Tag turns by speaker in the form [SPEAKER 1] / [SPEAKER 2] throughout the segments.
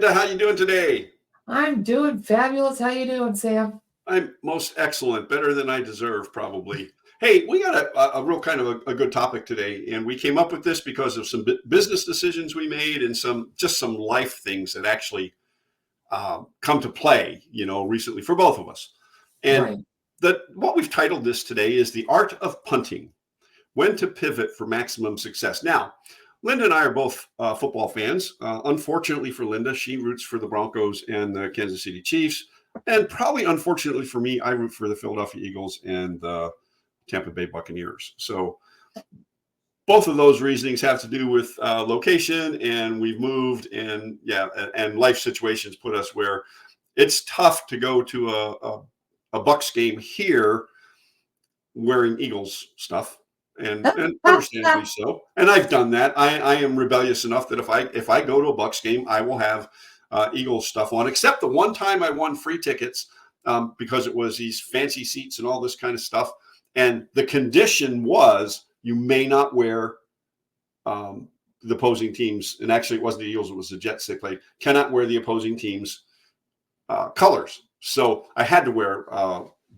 [SPEAKER 1] Linda. How you doing today?
[SPEAKER 2] I'm doing fabulous. How you doing, Sam?
[SPEAKER 1] I'm most excellent, better than I deserve, probably. Hey, we got a real kind of a good topic today, and we came up with this because of some business decisions we made and some life things that actually come to play, recently for both of us. And
[SPEAKER 2] Right.
[SPEAKER 1] what we've titled this today is The Art of Punting: When to Pivot for Maximum Success. Now, Linda and I are both football fans. Unfortunately for Linda, she roots for the Broncos and the Kansas City Chiefs. And probably unfortunately for me, I root for the Philadelphia Eagles and the Tampa Bay Buccaneers. So both of those reasonings have to do with location, and we've moved, and life situations put us where it's tough to go to a Bucks game here wearing Eagles stuff. And understandably so. And I've done that. I am rebellious enough that if I go to a Bucks game, I will have Eagles stuff on. Except the one time I won free tickets because it was these fancy seats and all this kind of stuff. And the condition was you may not wear the opposing teams. And actually, it wasn't the Eagles; it was the Jets they played. Cannot wear the opposing teams' colors. So I had to wear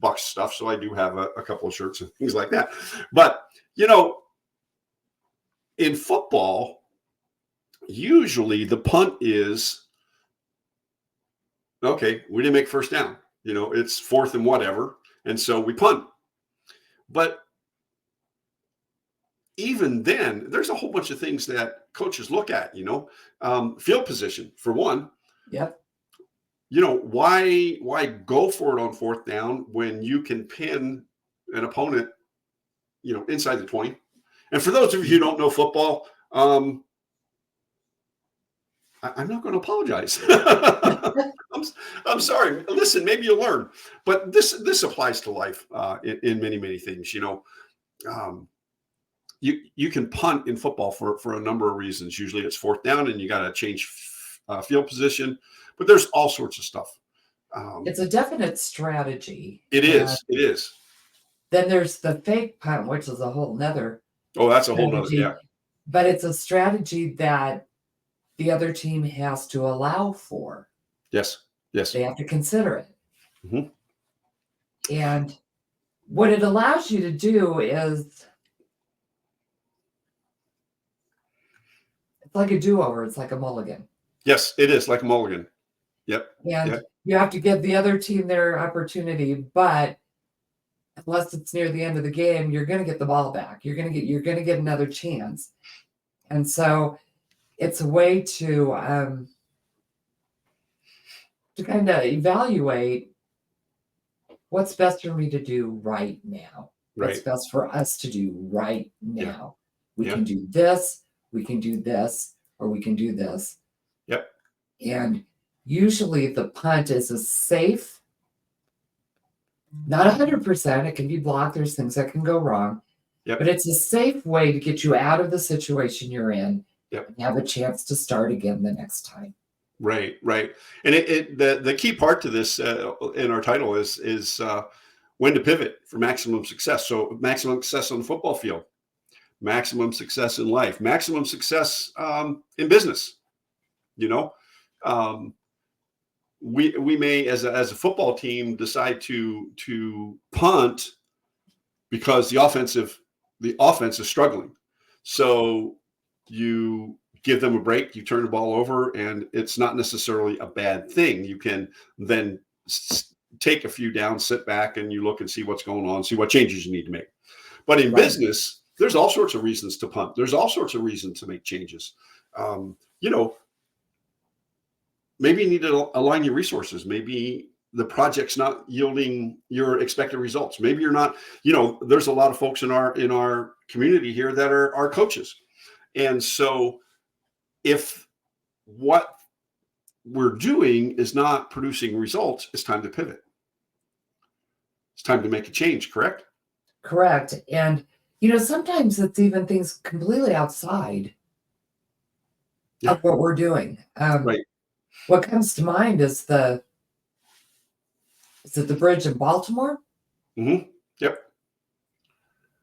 [SPEAKER 1] Bucks stuff. So I do have a couple of shirts and things like that. But in football, usually the punt is, okay, we didn't make first down. It's fourth and whatever. And so we punt. But even then, there's a whole bunch of things that coaches look at, field position, for one.
[SPEAKER 2] Yep.
[SPEAKER 1] Why go for it on fourth down when you can pin an opponent, inside the 20? And for those of you who don't know football, I'm not going to apologize. I'm sorry. Listen, maybe you'll learn. But this applies to life in many, many things. You can punt in football for a number of reasons. Usually it's fourth down and you got to change field position. But there's all sorts of stuff.
[SPEAKER 2] It's a definite strategy.
[SPEAKER 1] It is.
[SPEAKER 2] Then there's the fake punt, which is a whole nother.
[SPEAKER 1] Oh, that's a whole nother, yeah.
[SPEAKER 2] But it's a strategy that the other team has to allow for.
[SPEAKER 1] Yes.
[SPEAKER 2] They have to consider it.
[SPEAKER 1] Mm-hmm.
[SPEAKER 2] And what it allows you to do is, it's like a do-over. It's like a mulligan.
[SPEAKER 1] Yes, it is like a mulligan. Yep.
[SPEAKER 2] And you have to give the other team their opportunity, but unless it's near the end of the game, you're going to get the ball back. You're going to get another chance. And so it's a way to kind of evaluate what's best for me to do right now.
[SPEAKER 1] Right.
[SPEAKER 2] What's best for us to do right now.
[SPEAKER 1] Yeah.
[SPEAKER 2] We can do this, we can do this, or we can do this.
[SPEAKER 1] Yep.
[SPEAKER 2] And usually the punt is a safe, not 100%. It can be blocked. There's things that can go wrong.
[SPEAKER 1] Yep.
[SPEAKER 2] But it's a safe way to get you out of the situation you're in.
[SPEAKER 1] Yep.
[SPEAKER 2] And have a chance to start again the next time.
[SPEAKER 1] Right. And the key part to this in our title is when to pivot for maximum success. So maximum success on the football field, maximum success in life, maximum success in business. We may, as a football team, decide to punt because the offense is struggling. So you give them a break, you turn the ball over, and it's not necessarily a bad thing. You can then take a few downs, sit back, and you look and see what's going on, see what changes you need to make. But in business, there's all sorts of reasons to punt. There's all sorts of reasons to make changes. Maybe you need to align your resources. Maybe the project's not yielding your expected results. Maybe you're not, there's a lot of folks in our community here that are coaches. And so if what we're doing is not producing results, it's time to pivot. It's time to make a change, correct?
[SPEAKER 2] Correct. And, sometimes it's even things completely outside of what we're doing.
[SPEAKER 1] Right.
[SPEAKER 2] What comes to mind is is it the bridge in Baltimore?
[SPEAKER 1] Mm-hmm. Yep.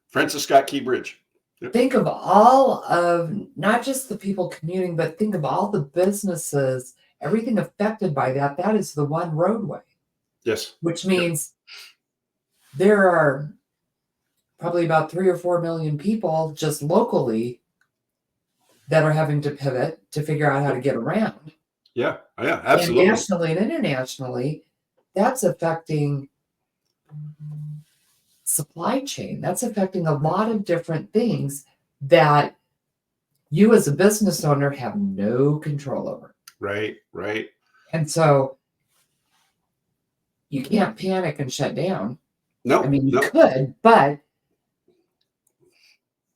[SPEAKER 1] Francis Scott Key Bridge. Yep.
[SPEAKER 2] Think of all of, not just the people commuting, but think of all the businesses everything affected by that, that is the one roadway,
[SPEAKER 1] Yes.
[SPEAKER 2] which
[SPEAKER 1] Yep.
[SPEAKER 2] means there are probably about 3 or 4 million people just locally that are having to pivot to figure out how to get around.
[SPEAKER 1] Yeah. Yeah.
[SPEAKER 2] And
[SPEAKER 1] Absolutely.
[SPEAKER 2] nationally and internationally, that's affecting supply chain. That's affecting a lot of different things that you as a business owner have no control over.
[SPEAKER 1] Right. Right.
[SPEAKER 2] And so you can't panic and shut down. I
[SPEAKER 1] No.
[SPEAKER 2] mean, you
[SPEAKER 1] No.
[SPEAKER 2] could, but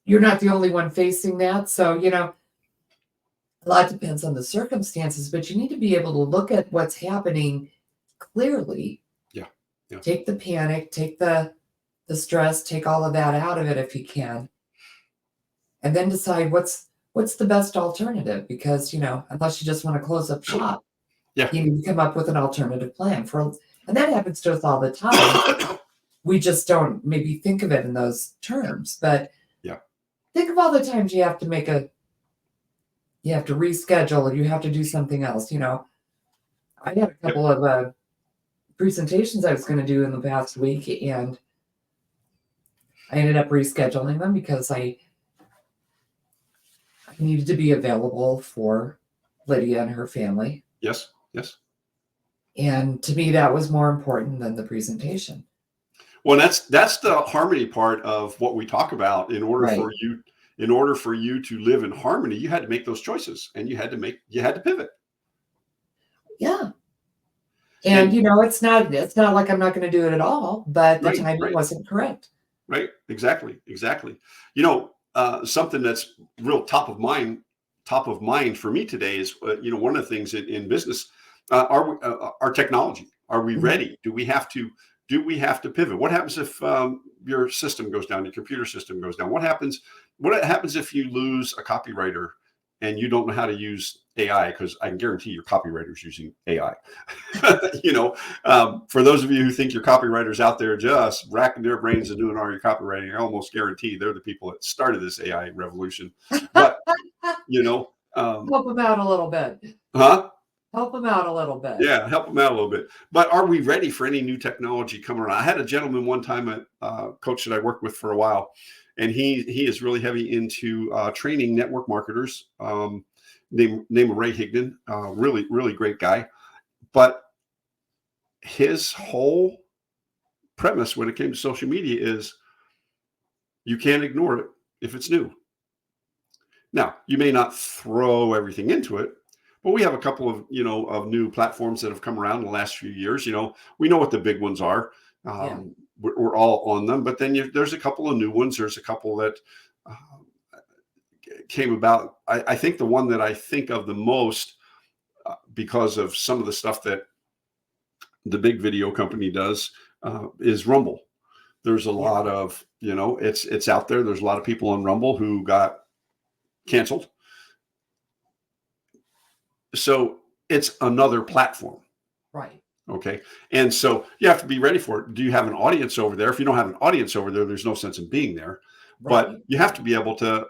[SPEAKER 2] you're not the only one facing that. So, a lot depends on the circumstances, but you need to be able to look at what's happening clearly.
[SPEAKER 1] Yeah. Yeah.
[SPEAKER 2] Take the panic, take the stress, take all of that out of it if you can, and then decide what's the best alternative. Because unless you just want to close up shop,
[SPEAKER 1] Yeah.
[SPEAKER 2] you need to come up with an alternative plan and that happens to us all the time. We just don't maybe think of it in those terms, but
[SPEAKER 1] Yeah.
[SPEAKER 2] think of all the times you have to reschedule, or you have to do something else. I had a couple of presentations I was going to do in the past week, and I ended up rescheduling them because I needed to be available for Lydia and her family.
[SPEAKER 1] Yes. Yes.
[SPEAKER 2] And to me, that was more important than the presentation.
[SPEAKER 1] Well, that's the harmony part of what we talk about. In order
[SPEAKER 2] Right.
[SPEAKER 1] for you to live in harmony, you had to make those choices, and you had to pivot.
[SPEAKER 2] Yeah. And it's not like I'm not going to do it at all, but the timing wasn't correct.
[SPEAKER 1] Right. Exactly. Exactly. Something that's real top of mind for me today is, one of the things in business, our technology. Are we ready? Do we have to pivot? What happens if your system goes down, your computer system goes down? What happens if you lose a copywriter and you don't know how to use AI? Because I can guarantee your copywriter's using AI. For those of you who think your copywriters out there just racking their brains and doing all your copywriting, I almost guarantee they're the people that started this AI revolution. But
[SPEAKER 2] help them out a little bit.
[SPEAKER 1] Huh?
[SPEAKER 2] Help them out a little bit.
[SPEAKER 1] Yeah, help them out a little bit. But are we ready for any new technology coming around? I had a gentleman one time, a coach that I worked with for a while, and he is really heavy into training network marketers. Name Ray Higdon, really, really great guy. But his whole premise when it came to social media is you can't ignore it if it's new. Now, you may not throw everything into it, but we have a couple of new platforms that have come around in the last few years. We know what the big ones are. We're all on them, but then there's a couple of new ones. There's a couple that came about. I think the one that I think of the most, because of some of the stuff that the big video company does, is Rumble. There's a lot of, it's out there. There's a lot of people on Rumble who got canceled. So it's another platform.
[SPEAKER 2] Right.
[SPEAKER 1] Okay. And so you have to be ready for it. Do you have an audience over there? If you don't have an audience over there, there's no sense in being there. Right. But you have to be able to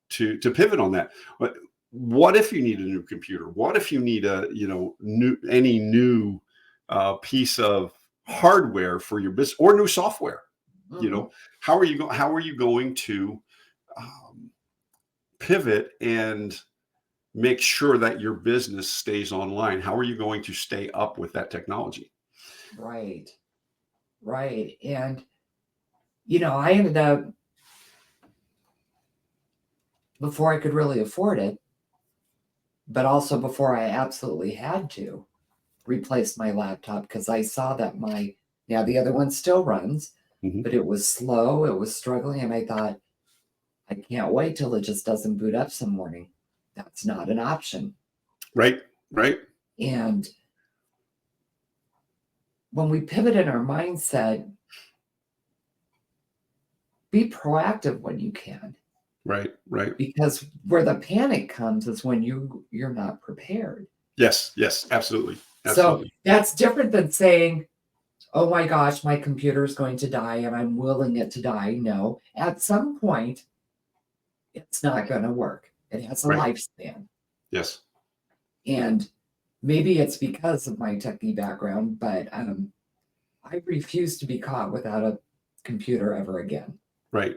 [SPEAKER 1] pivot on that. But what if you need a new computer? What if you need any new piece of hardware for your business, or new software? How are you going to pivot and make sure that your business stays online? How are you going to stay up with that technology?
[SPEAKER 2] Right. And I ended up, before I could really afford it, but also before I absolutely had to, replace my laptop, because I saw that the other one still runs, but it was slow, it was struggling, and I thought, I can't wait till it just doesn't boot up some morning. That's not an option.
[SPEAKER 1] Right.
[SPEAKER 2] And when we pivot in our mindset, be proactive when you can.
[SPEAKER 1] Right.
[SPEAKER 2] Because where the panic comes is when you're not prepared.
[SPEAKER 1] Yes, absolutely.
[SPEAKER 2] So that's different than saying, oh my gosh, my computer is going to die and I'm willing it to die. No, at some point, it's not going to work. It has a lifespan.
[SPEAKER 1] Yes.
[SPEAKER 2] And maybe it's because of my techie background, but I refuse to be caught without a computer ever again.
[SPEAKER 1] Right.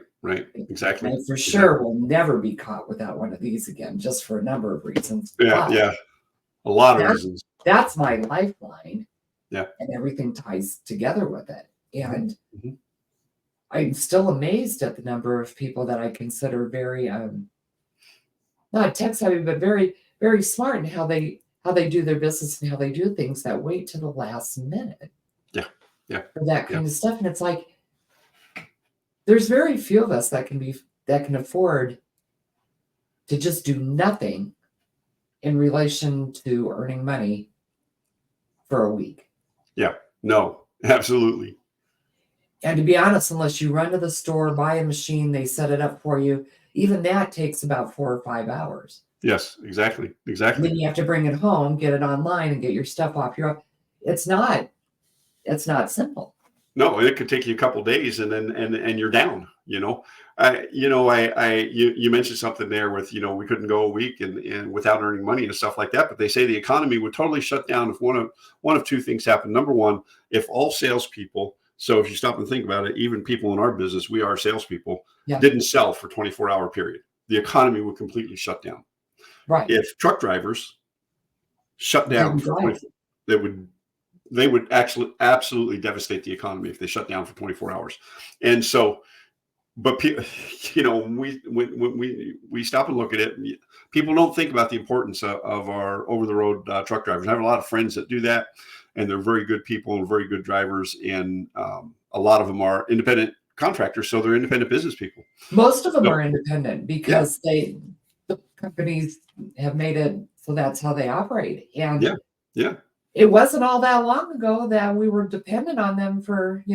[SPEAKER 1] Exactly.
[SPEAKER 2] I for sure
[SPEAKER 1] Exactly.
[SPEAKER 2] will never be caught without one of these again, just for a number of reasons.
[SPEAKER 1] Yeah.
[SPEAKER 2] But
[SPEAKER 1] Yeah. A lot of
[SPEAKER 2] that's
[SPEAKER 1] reasons.
[SPEAKER 2] that's my lifeline,
[SPEAKER 1] Yeah.
[SPEAKER 2] and everything ties together with it. And
[SPEAKER 1] Mhm.
[SPEAKER 2] I'm still amazed at the number of people that I consider very not tech savvy, but very, very smart in how they do their business and how they do things that wait to the last minute
[SPEAKER 1] Yeah. Yeah.
[SPEAKER 2] for that
[SPEAKER 1] Yeah.
[SPEAKER 2] kind of stuff. And it's like there's very few of us that can afford to just do nothing in relation to earning money for a week.
[SPEAKER 1] Yeah. No, absolutely.
[SPEAKER 2] And to be honest, unless you run to the store, buy a machine, they set it up for you, even that takes about 4 or 5 hours.
[SPEAKER 1] Yes, exactly.
[SPEAKER 2] And
[SPEAKER 1] Exactly.
[SPEAKER 2] then you have to bring it home, get it online, and get your stuff off your. It's not. It's not simple.
[SPEAKER 1] No, it could take you a couple days and then and you're down, you mentioned something there with, we couldn't go a week and without earning money and stuff like that. But they say the economy would totally shut down if one of two things happened. Number one, if all salespeople, so if you stop and think about it, even people in our business, we are salespeople,
[SPEAKER 2] Yeah.
[SPEAKER 1] didn't sell for 24-hour period, the economy would completely shut down.
[SPEAKER 2] Right.
[SPEAKER 1] If truck drivers shut down
[SPEAKER 2] Didn't
[SPEAKER 1] for
[SPEAKER 2] drive.
[SPEAKER 1] 24, they would actually absolutely devastate the economy if they shut down for 24 hours. And so, but people, when we stop and look at it, people don't think about the importance of our over the road truck drivers. I have a lot of friends that do that, and they're very good people and very good drivers. And a lot of them are independent contractors, so they're independent business people.
[SPEAKER 2] Most of them
[SPEAKER 1] So,
[SPEAKER 2] are independent
[SPEAKER 1] yeah,
[SPEAKER 2] because the companies have made it so that's how they operate. And
[SPEAKER 1] yeah, yeah,
[SPEAKER 2] it wasn't all that long ago that we were dependent on them for,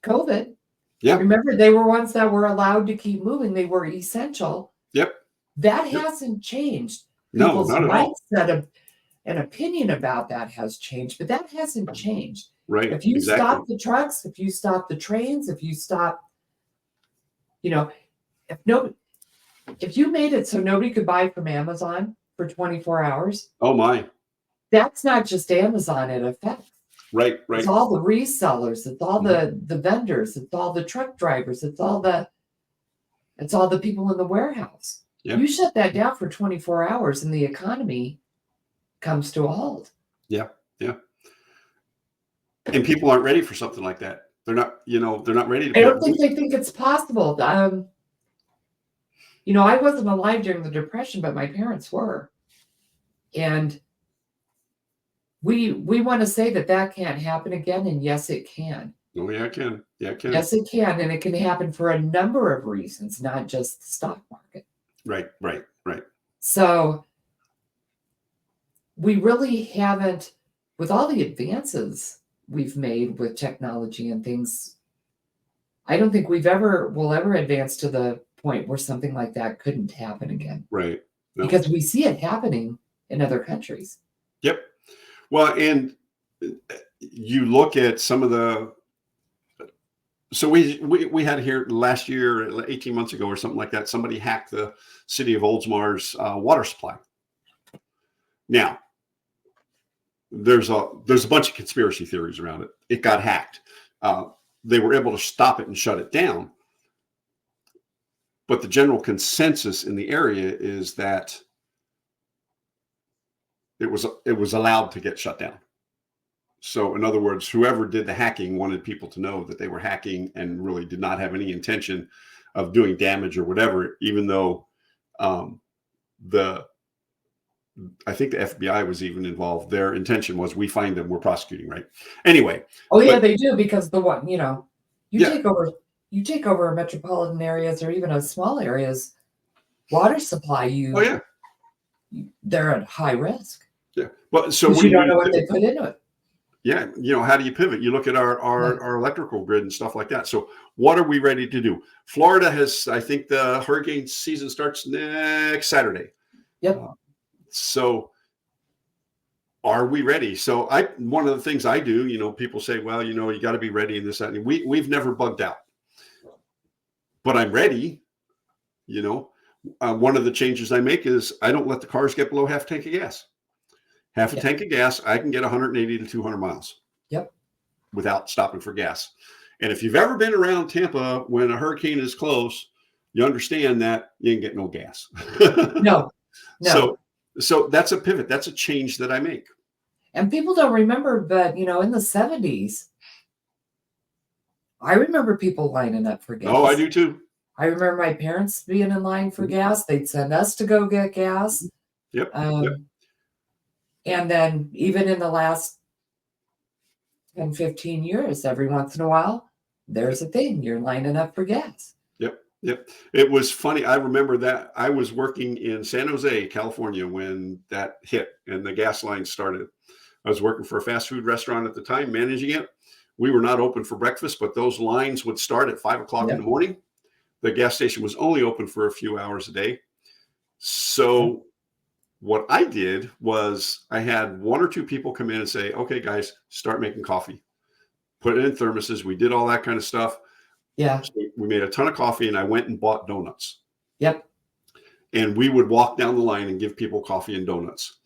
[SPEAKER 2] COVID.
[SPEAKER 1] yeah,
[SPEAKER 2] Remember, they were ones that were allowed to keep moving. They were essential.
[SPEAKER 1] yep,
[SPEAKER 2] That
[SPEAKER 1] yep.
[SPEAKER 2] hasn't changed.
[SPEAKER 1] No,
[SPEAKER 2] People's
[SPEAKER 1] not at all.
[SPEAKER 2] mindset of an opinion about that has changed, but that hasn't changed.
[SPEAKER 1] Right,
[SPEAKER 2] If you
[SPEAKER 1] exactly.
[SPEAKER 2] stop the trucks, if you stop the trains, if you stop, you know, if no, if you made it so nobody could buy from Amazon for 24 hours,
[SPEAKER 1] Oh my,
[SPEAKER 2] that's not just Amazon it affects.
[SPEAKER 1] right,
[SPEAKER 2] It's
[SPEAKER 1] right.
[SPEAKER 2] all the resellers, it's all
[SPEAKER 1] Mhm.
[SPEAKER 2] the vendors, it's all the truck drivers, it's all the people in the warehouse.
[SPEAKER 1] Yeah,
[SPEAKER 2] You shut that down for 24 hours and the economy comes to a halt.
[SPEAKER 1] yeah, yeah. And people aren't ready for something like that. They're not ready to
[SPEAKER 2] I don't
[SPEAKER 1] pivot.
[SPEAKER 2] think they think it's possible. I wasn't alive during the Depression, but my parents were. And we want to say that that can't happen again, and yes, it can.
[SPEAKER 1] Oh, yeah, it can. Yeah, it can.
[SPEAKER 2] Yes, it can, and it can happen for a number of reasons, not just the stock market.
[SPEAKER 1] Right, right, right.
[SPEAKER 2] So we really haven't, with all the advances we've made with technology and things, I don't think will ever advance to the point where something like that couldn't happen again
[SPEAKER 1] Right. No.
[SPEAKER 2] because we see it happening in other countries.
[SPEAKER 1] Yep. Well, and you look at some of the. So we had here last year, 18 months ago, or something like that. Somebody hacked the city of Oldsmar's water supply. Now, there's a bunch of conspiracy theories around it. It got hacked. They were able to stop it and shut it down. But the general consensus in the area is that it was allowed to get shut down. So in other words, whoever did the hacking wanted people to know that they were hacking and really did not have any intention of doing damage or whatever, even though the I think the FBI was even involved. Their intention was we find them, we're prosecuting, right? Anyway,
[SPEAKER 2] Oh yeah,
[SPEAKER 1] but
[SPEAKER 2] they do because the one, you
[SPEAKER 1] yeah,
[SPEAKER 2] take over metropolitan areas or even a small areas, water supply,
[SPEAKER 1] oh yeah,
[SPEAKER 2] they're at high risk
[SPEAKER 1] yeah. But so
[SPEAKER 2] because
[SPEAKER 1] what do
[SPEAKER 2] you
[SPEAKER 1] you
[SPEAKER 2] don't
[SPEAKER 1] do
[SPEAKER 2] know
[SPEAKER 1] to
[SPEAKER 2] what they
[SPEAKER 1] pivot?
[SPEAKER 2] put into it.
[SPEAKER 1] Yeah, how do you pivot? You look at our,
[SPEAKER 2] Yeah.
[SPEAKER 1] our our electrical grid and stuff like that. So what are we ready to do? Florida has, I think the hurricane season starts next Saturday.
[SPEAKER 2] Yep.
[SPEAKER 1] So are we ready? So one of the things I do, people say, well, you got to be ready in this, that, and we've never bugged out, but I'm ready. One of the changes I make is I don't let the cars get below half tank of gas. Half a
[SPEAKER 2] Yep.
[SPEAKER 1] tank of gas, I can get 180 to 200 miles
[SPEAKER 2] Yep.
[SPEAKER 1] without stopping for gas. And if you've ever been around Tampa when a hurricane is close, you understand that you ain't get no gas.
[SPEAKER 2] No, no.
[SPEAKER 1] So, so that's a pivot. That's a change that I make.
[SPEAKER 2] And people don't remember, but in the 70s, I remember people lining up for
[SPEAKER 1] Oh, I
[SPEAKER 2] gas.
[SPEAKER 1] do too.
[SPEAKER 2] I remember my parents being in line for gas. They'd send us to go get gas.
[SPEAKER 1] Yep. Yep.
[SPEAKER 2] Um, and then even in the last 10, 15 years, every once in a while, there's a thing. You're lining up for gas.
[SPEAKER 1] Yep. Yep. It was funny. I remember that I was working in San Jose, California, when that hit and the gas line started. I was working for a fast food restaurant at the time, managing it. We were not open for breakfast, but those lines would start at 5 o'clock in
[SPEAKER 2] Yep.
[SPEAKER 1] the morning. The gas station was only open for a few hours a day. So what I did was I had one or two people come in and say, okay, guys, start making coffee. Put it in thermoses. We did all that kind of stuff.
[SPEAKER 2] Yeah.
[SPEAKER 1] So we made a ton of coffee and I went and bought donuts.
[SPEAKER 2] Yep.
[SPEAKER 1] And we would walk down the line and give people coffee and donuts.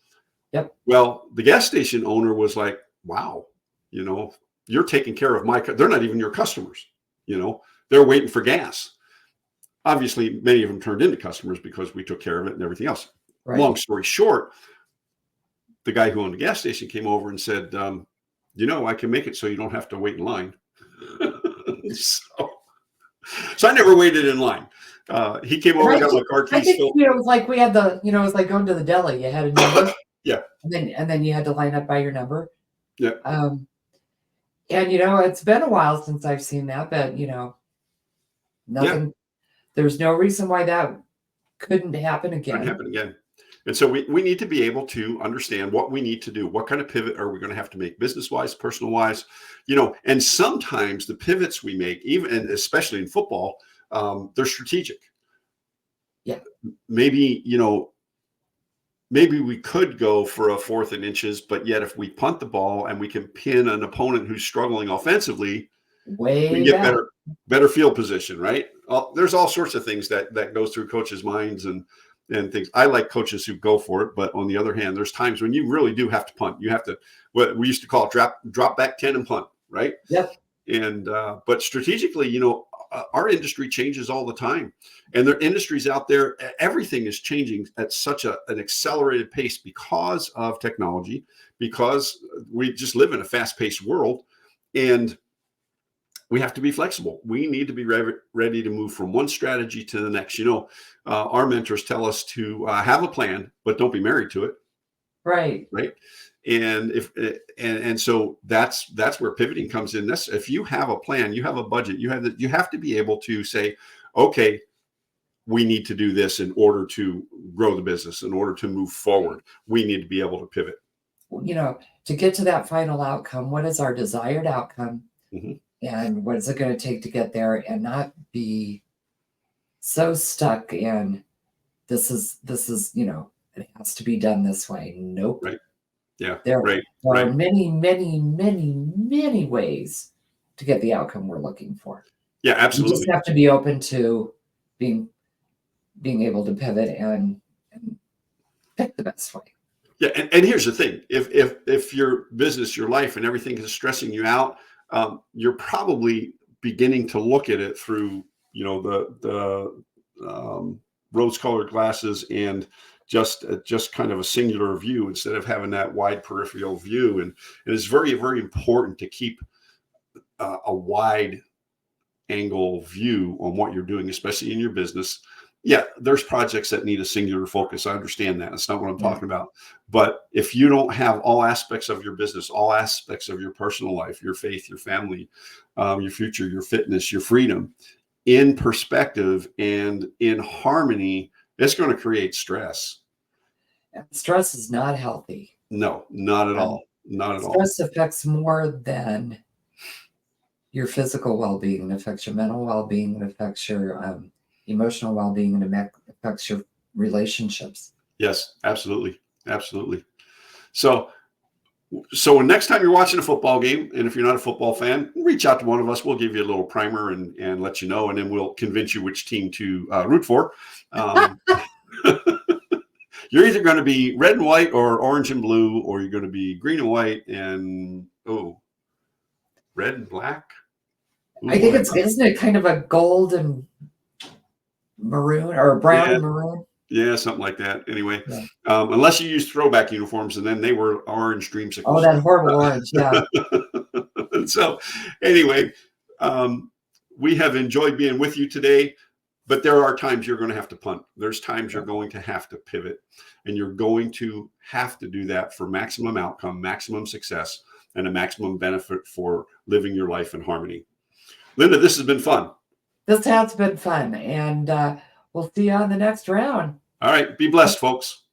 [SPEAKER 2] Yep.
[SPEAKER 1] Well, the gas station owner was like, wow, you're taking care of they're not even your customers. They're waiting for gas. Obviously, many of them turned into customers because we took care of it and everything else.
[SPEAKER 2] Right.
[SPEAKER 1] Long story short, the guy who owned the gas station came over and said, I can make it so you don't have to wait in line. So I never waited in line. He came over, got my car
[SPEAKER 2] I
[SPEAKER 1] keys.
[SPEAKER 2] think it was like we had it was like going to the deli. You had a number.
[SPEAKER 1] Yeah.
[SPEAKER 2] And then you had to line up by your number.
[SPEAKER 1] Yeah.
[SPEAKER 2] And it's been a while since I've seen that, but nothing. There's no reason why that couldn't happen again.
[SPEAKER 1] Couldn't happen again. And so we need to be able to understand what we need to do. What kind of pivot are we going to have to make business-wise, personal-wise? And sometimes the pivots we make, even and especially in football, they're strategic.
[SPEAKER 2] Yeah.
[SPEAKER 1] Maybe we could go for a 4th and inches, but yet if we punt the ball and we can pin an opponent who's struggling offensively, we get better field position, right? There's all sorts of things that goes through coaches' minds and things. I like coaches who go for it, but on the other hand, there's times when you really do have to punt. You have to, what we used to call drop back 10 and punt, right?
[SPEAKER 2] Yep.
[SPEAKER 1] And but strategically, our industry changes all the time, and there are industries out there. Everything is changing at such an accelerated pace because of technology, because we just live in a fast-paced world, and we have to be flexible. We need to be ready to move from one strategy to the next. Our mentors tell us to have a plan, but don't be married to it.
[SPEAKER 2] Right.
[SPEAKER 1] Right. And so that's where pivoting comes in. If you have a plan, you have a budget, you have to be able to say, okay, we need to do this in order to grow the business, in order to move forward. We need to be able to pivot.
[SPEAKER 2] To get to that final outcome, what is our desired outcome?
[SPEAKER 1] Mm-hmm.
[SPEAKER 2] And what is it going to take to get there, and not be so stuck in this is it has to be done this way. Nope.
[SPEAKER 1] Right. Yeah.
[SPEAKER 2] There
[SPEAKER 1] right.
[SPEAKER 2] are many, many, many, many ways to get the outcome we're looking for.
[SPEAKER 1] Yeah, absolutely.
[SPEAKER 2] You just have to be open to being able to pivot and pick the best way.
[SPEAKER 1] Yeah, and here's the thing: if your business, your life, and everything is stressing you out, you're probably beginning to look at it through the rose-colored glasses and just kind of a singular view instead of having that wide peripheral view. And it's very, very important to keep a wide angle view on what you're doing, especially in your business. Yeah, there's projects that need a singular focus. I understand that. That's not what I'm talking about. But if you don't have all aspects of your business, all aspects of your personal life, your faith, your family, your future, your fitness, your freedom in perspective and in harmony, it's going to create stress.
[SPEAKER 2] Stress is not healthy.
[SPEAKER 1] No, not at all. Not at all.
[SPEAKER 2] Stress affects more than your physical well-being. It affects your mental well-being. It affects your emotional well-being, and it affects your relationships.
[SPEAKER 1] Yes, absolutely. Absolutely. So when next time you're watching a football game, and if you're not a football fan, reach out to one of us. We'll give you a little primer and let you know, and then we'll convince you which team to root for. You're either going to be red and white or orange and blue, or you're going to be green and white and red and black. Ooh,
[SPEAKER 2] I think isn't it kind of a gold and maroon or brown and maroon?
[SPEAKER 1] Yeah, something like that. Anyway,
[SPEAKER 2] Yeah.
[SPEAKER 1] Unless you use throwback uniforms, and then they were orange dreamsicles.
[SPEAKER 2] Oh, that horrible orange. Yeah.
[SPEAKER 1] So anyway, we have enjoyed being with you today, but there are times you're going to have to punt. There's times you're going to have to pivot, and you're going to have to do that for maximum outcome, maximum success, and a maximum benefit for living your life in harmony. Linda, this has been fun.
[SPEAKER 2] This has been fun, and we'll see you on the next round.
[SPEAKER 1] All right. Be blessed, folks.